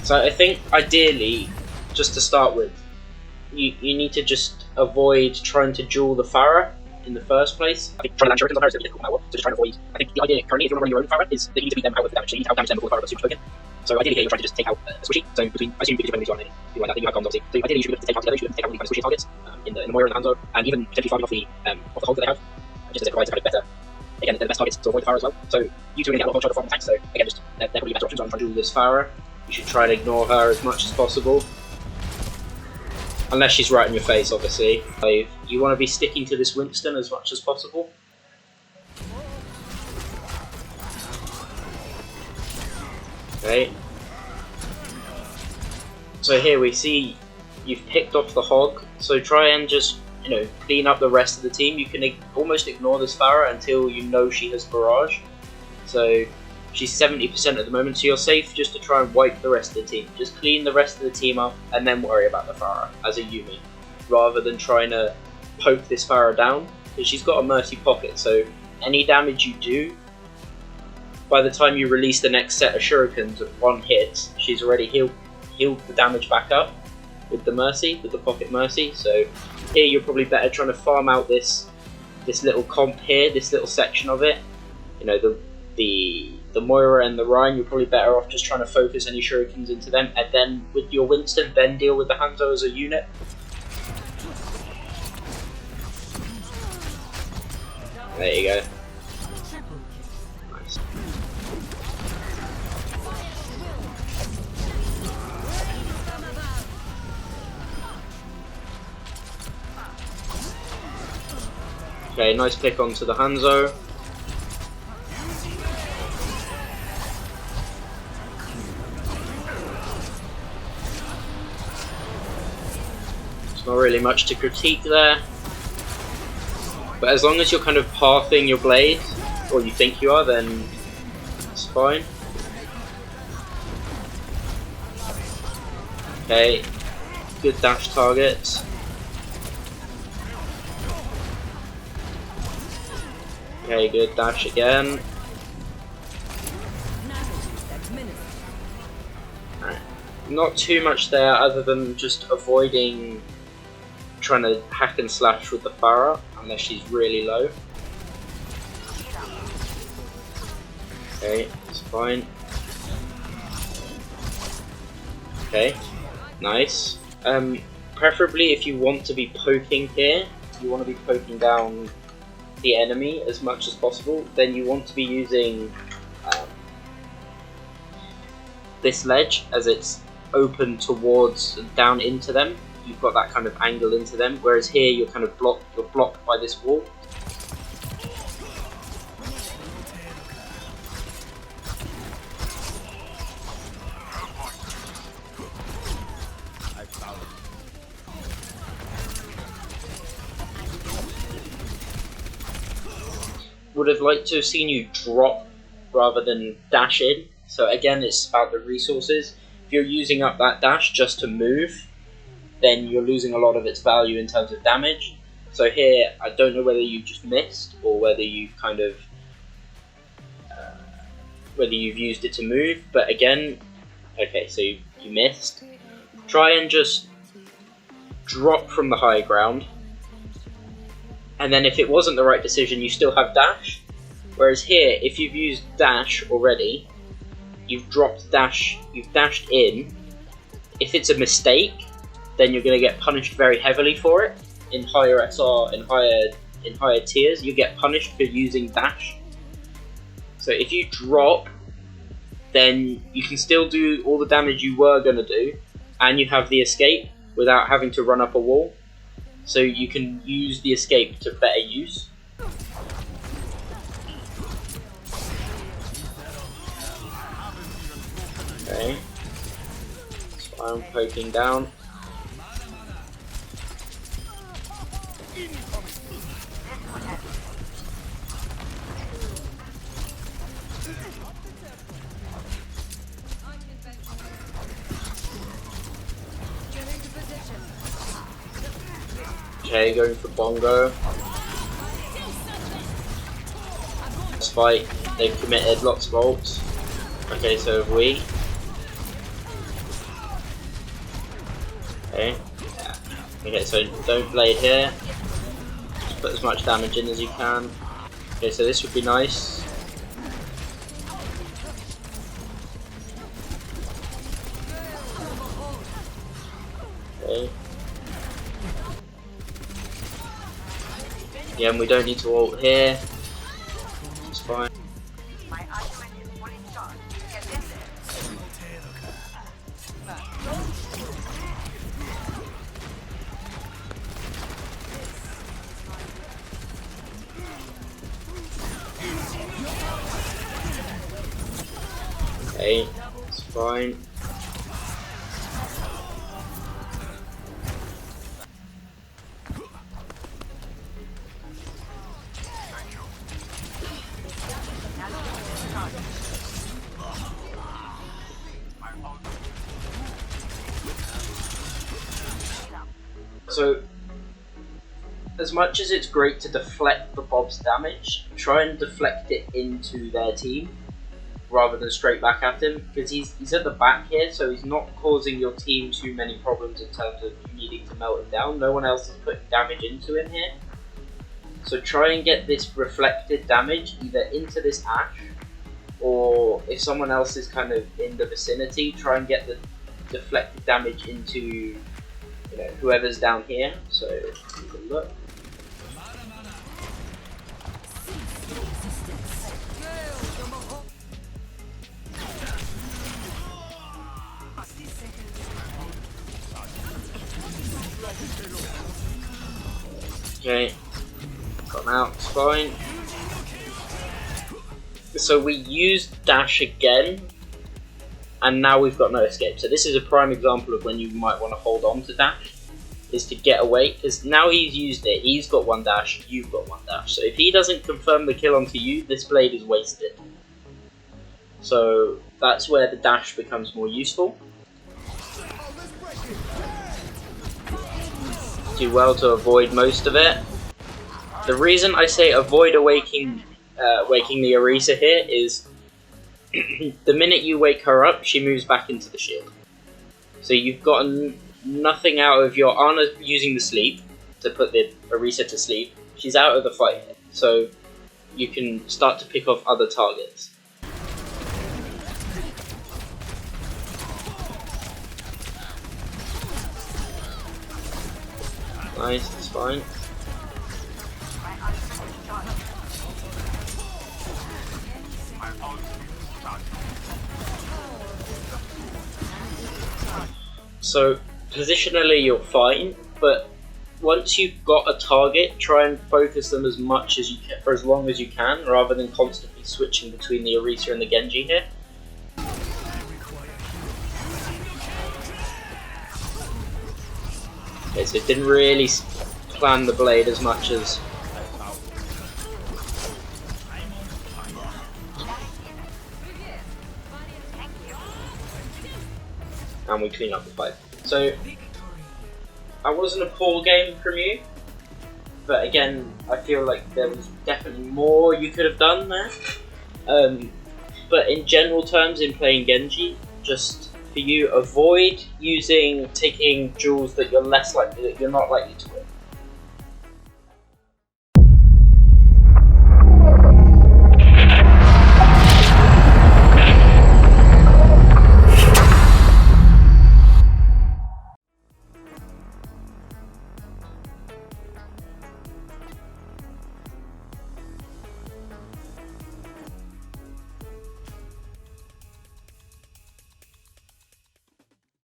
So I think ideally, just to start with, you need to just avoid trying to duel the Pharah in the first place. I think trying to land shurikens on her is going to be difficult so just try and avoid. I think the idea currently, if you're running your own Pharah, is that you need to beat them out with the damage. So you need to outdamage them before the Pharah goes super token. So ideally here you're trying to just take out a squishy. So between, I assume because you're playing these on any, you like that, then you have guns obviously. So ideally you should be able to take out together, you should be able to take out really kind of squishy targets in the Moira and the Hanzo, and even potentially farming off the Hulk that they have, just as it provides a kind of better, again, they're the best targets to avoid the Pharah as well. So you two are going to get a lot more try to farm attacks, so again, just they're probably better options rather than trying to duel this Pharah. You should try and ignore her as much as possible. Unless she's right in your face, obviously. You want to be sticking to this Winston as much as possible. Okay. So here we see you've picked off the Hog, so try and just, clean up the rest of the team. You can almost ignore this Pharah until you know she has Barrage. So she's 70% at the moment, so you're safe just to try and wipe the rest of the team. Just clean the rest of the team up and then worry about the Pharah as a Yumi, rather than trying to poke this Pharah down, because she's got a Mercy Pocket, so any damage you do, by the time you release the next set of shurikens at one hit, she's already healed the damage back up with the Mercy, with the Pocket Mercy. So here you're probably better trying to farm out this little comp here, this little section of it. The Moira and the Rhine, you're probably better off just trying to focus any shurikens into them, and then with your Winston, then deal with the Hanzo as a unit. There you go. Nice. Okay, nice pick onto the Hanzo. Not really much to critique there, but as long as you're kind of pathing your blade, or you think you are, then it's fine. Okay, good dash targets. Okay, good dash again. Alright, not too much there other than just avoiding trying to hack and slash with the Pharah unless she's really low. Okay, it's fine. Okay, nice. Preferably if you want to be poking here, you want to be poking down the enemy as much as possible, then you want to be using this ledge as it's open towards down into them. You've got that kind of angle into them, whereas here you're kind of blocked by this wall. Would have liked to have seen you drop rather than dash in. So again, it's about the resources. If you're using up that dash just to move, then you're losing a lot of its value in terms of damage. So here, I don't know whether you just missed or whether you've kind of whether you've used it to move. But again, okay, so you missed. Try and just drop from the high ground, and then if it wasn't the right decision, you still have dash. Whereas here, if you've used dash already, you've dropped dash, you've dashed in. If it's a mistake, then you're going to get punished very heavily for it. In higher XR, in higher tiers, you get punished for using dash. So if you drop, then you can still do all the damage you were going to do, and you have the escape without having to run up a wall. So you can use the escape to better use. Okay, so I'm poking down. Okay, going for Bongo. This fight, they've committed lots of ults. Okay, so have we. Okay. Yeah. Okay, so don't blade here. Just put as much damage in as you can. Okay, so this would be nice. Okay. Again, we don't need to ult here. It's fine. Okay, it's fine. So, as much as it's great to deflect the Bob's damage, try and deflect it into their team rather than straight back at him, because he's at the back here, so he's not causing your team too many problems in terms of needing to melt him down. No one else is putting damage into him here. So try and get this reflected damage either into this Ashe, or if someone else is kind of in the vicinity, try and get the deflected damage into whoever's down here. So take a look. Okay, got him out, it's fine. So we used dash again, and now we've got no escape. So this is a prime example of when you might want to hold on to dash, is to get away, because now he's used it, he's got one dash, you've got one dash. So if he doesn't confirm the kill onto you, this blade is wasted. So that's where the dash becomes more useful. Do well to avoid most of it. The reason I say avoid waking the Orisa here is the minute you wake her up, she moves back into the shield. So you've gotten nothing out of your Ana using the sleep to put the Orisa to sleep. She's out of the fight here, so you can start to pick off other targets. Nice, it's fine. So positionally you're fine, but once you've got a target, try and focus them as much as you can for as long as you can, rather than constantly switching between the Orisa and the Genji here. Okay, so it didn't really plan the blade as much as... And we clean up the fight. So, I wasn't a poor game from you, but again, I feel like there was definitely more you could have done there. But in general terms, in playing Genji, just for you, avoid taking duels that you're not likely to win.